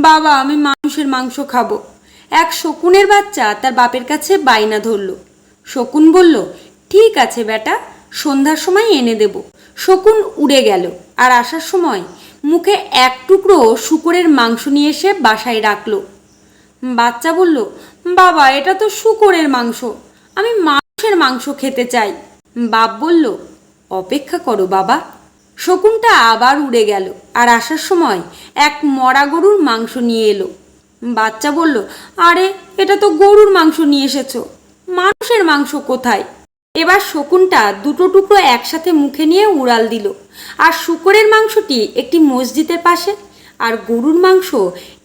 বাবা, আমি মানুষের মাংস খাবো। এক শকুনের বাচ্চা তার বাপের কাছে বায়না ধরল। শকুন বলল, ঠিক আছে বেটা, সন্ধ্যার সময় এনে দেব। শকুন উড়ে গেল, আর আসার সময় মুখে এক টুকরো শূকরের মাংস নিয়ে এসে বাসায় রাখলো। বাচ্চা বলল, বাবা, এটা তো শূকরের মাংস, আমি মানুষের মাংস খেতে চাই। বাপ বলল, অপেক্ষা করো বাবা। শকুনটা আবার উড়ে গেল, আর আসার সময় এক মরা গরুর মাংস নিয়ে এলো। বাচ্চা বলল, আরে, এটা তো গরুর মাংস নিয়ে এসেছো, মানুষের মাংস কোথায়? এবার শকুনটা দুটো টুকরো একসাথে মুখে নিয়ে উড়াল দিল, আর শূকরের মাংসটি একটি মসজিদের পাশে আর গরুর মাংস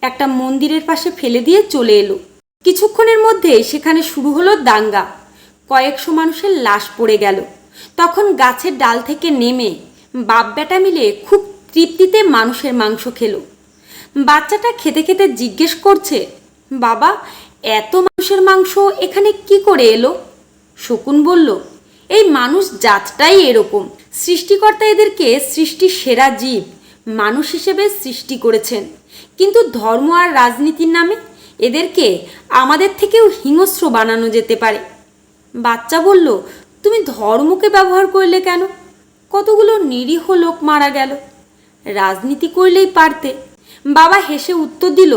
একটা মন্দিরের পাশে ফেলে দিয়ে চলে এলো। কিছুক্ষণের মধ্যে সেখানে শুরু হলো দাঙ্গা। কয়েকশো মানুষের লাশ পড়ে গেল। তখন গাছের ডাল থেকে নেমে বাপ বেটা মিলে খুব তৃপ্তিতে মানুষের মাংস খেলো। বাচ্চাটা খেতে খেতে জিজ্ঞেস করছে, বাবা, এত মানুষের মাংস এখানে কি করে এলো? শকুন বলল, এই মানুষ জাতটাই এরকম। সৃষ্টিকর্তা এদেরকে সৃষ্টির সেরা জীব মানুষ হিসেবে সৃষ্টি করেছেন, কিন্তু ধর্ম আর রাজনীতির নামে এদেরকে আমাদের থেকেও হিংস্র বানানো যেতে পারে। বাচ্চা বলল, তুমি ধর্মকে ব্যবহার করলে কেন? কতগুলো নিরীহ লোক মারা গেল, রাজনীতি করলেই পারতে। বাবা হেসে উত্তর দিল,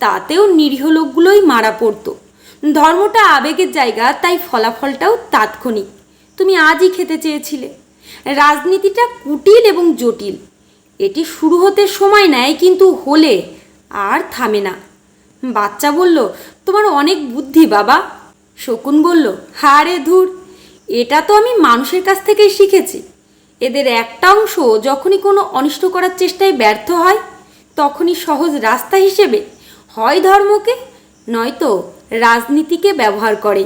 তাতেও নিরীহ লোকগুলোই মারা পড়তো। ধর্মটা আবেগের জায়গা, তাই ফলাফলটাও তাৎক্ষণিক। তুমি আজই খেতে চেয়েছিলে। রাজনীতিটা কুটিল এবং জটিল, এটি শুরু হতে সময় নেয়, কিন্তু হলে আর থামে না। বাচ্চা বলল, তোমার অনেক বুদ্ধি বাবা। শকুন বলল, হারে ধুর, এটা তো আমি মানুষের কাছ থেকেই শিখেছি। এদের একটা অংশ যখনই কোনো অনিষ্ট করার চেষ্টায় ব্যর্থ হয়, তখনই সহজ রাস্তা হিসেবে হয় ধর্মকে নয়তো রাজনীতিকে ব্যবহার করে।